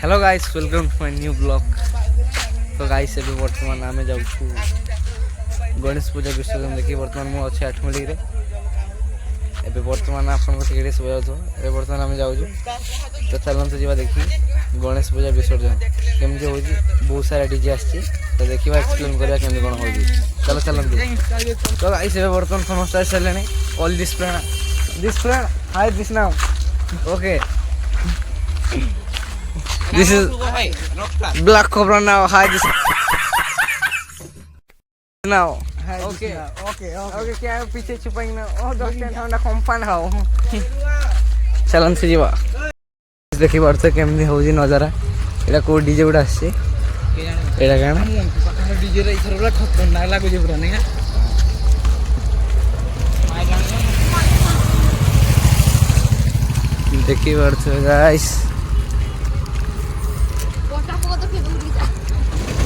Hello guys welcome to my new blog. तो guys एबे वर्तमान आमे जाऊ गणेश पूजा विसर्जन देखि वर्तमान मु अछि 8 मिली रे एबे वर्तमान आपन को टिके सब जाउ ए वर्तमान आमे जाऊ तो चलन तो जीवा देखि गणेश पूजा विसर्जन केमजे होजी बहुत सारा डीजे आछि तो देखिबा एक्सप्लेन करबा केमजे कोन होजी चलो चलन तो गाइस एबे वर्तमान समस्त आइ चलेनी all this friend hi this now okay This is Black Cobra now. Hi, this now. Hi, Okay. Okay. Okay, क्या है पीछे छुपाई ना? Oh, डॉक्टर ठंडा कंपाउंड हाउ. चलन से जीवा. देखी बारते केमनी होजी नजारा. एटा को डीजे उडा आसी. एटा काना? डीजे रे इथर बला खतरनाक लागो जे पुरा नै देखी बारते गाइस.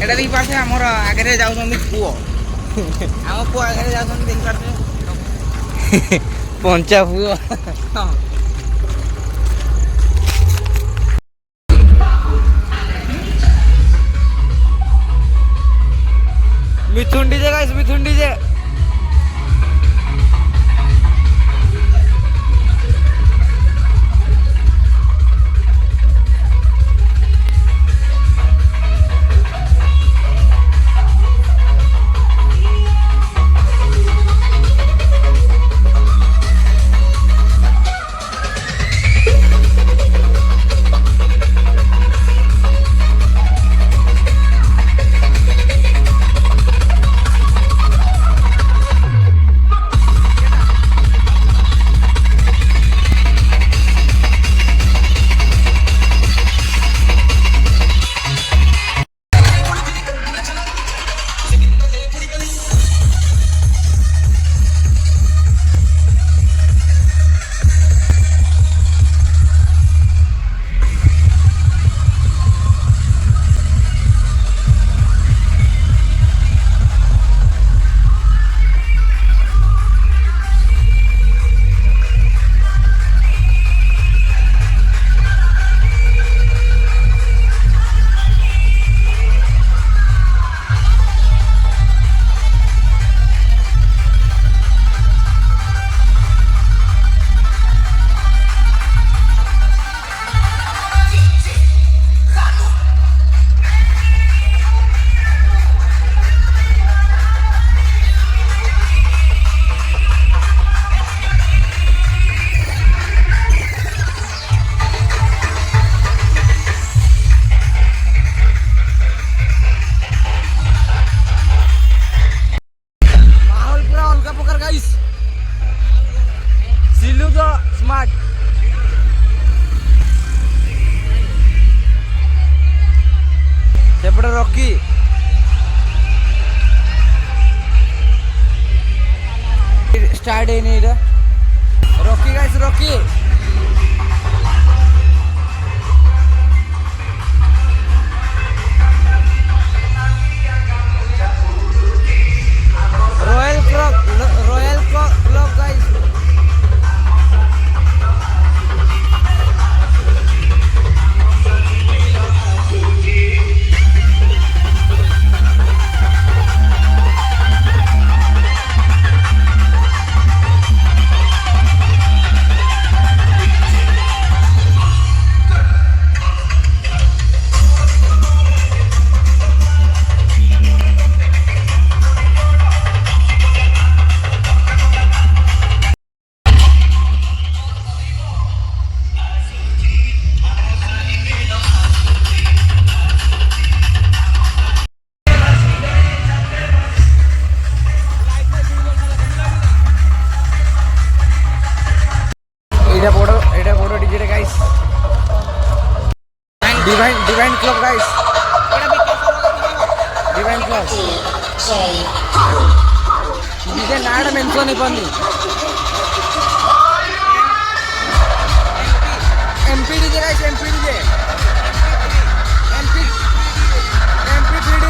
एटा देखि पाछे हमर आगे जाउछन पुओ हम पुओ आगे जाउछन देखि पाछे पंचा पुओ Mithun DJ guys Mithun DJ smart सेपटे रॉकी स्टार्ट है नहीं Rocky guys Rocky royal club guys এটা বড় ডিজে রে guys divine club guys divine club DJ নাড় মেনশন ইপন্দি MP DJ guys MP DJ MP 3D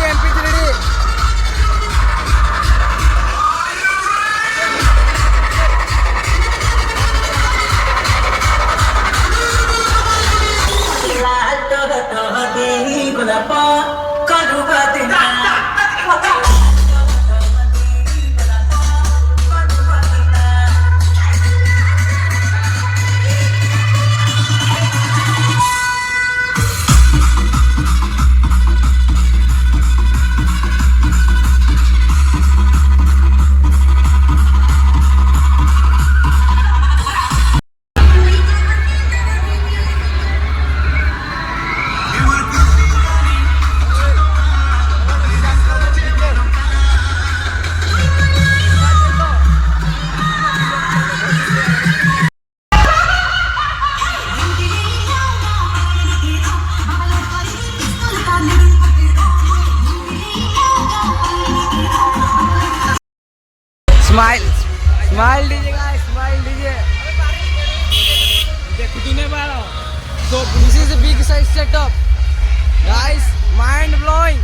smile DJ guys, smile DJ. देखुने बारो So this is a big size setup, guys. Mind blowing.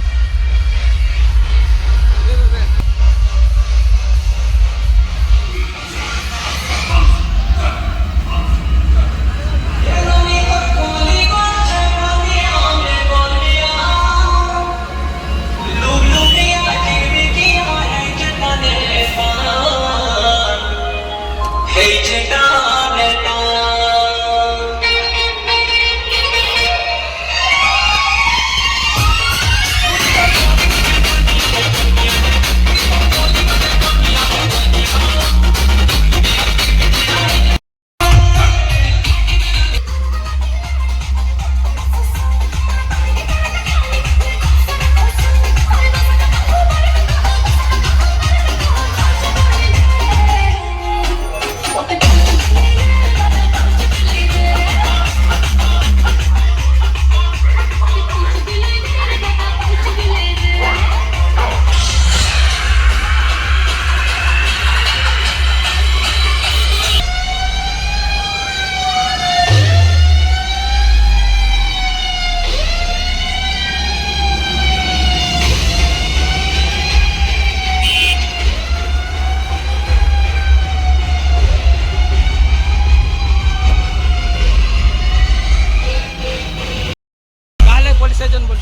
Police station बोल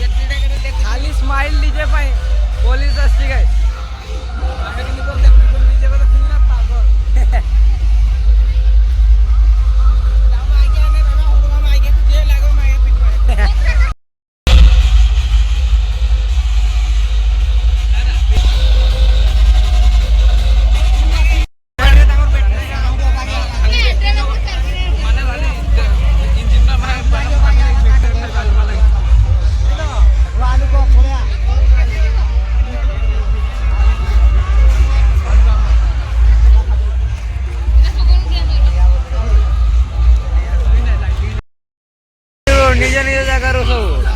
खाली smile DJ पाई police आसी guys. DJ को तो ना पागल हम आगे आने रहना हो हम आगे तुझे लागो मैं आगे पिट निज निज जगार सब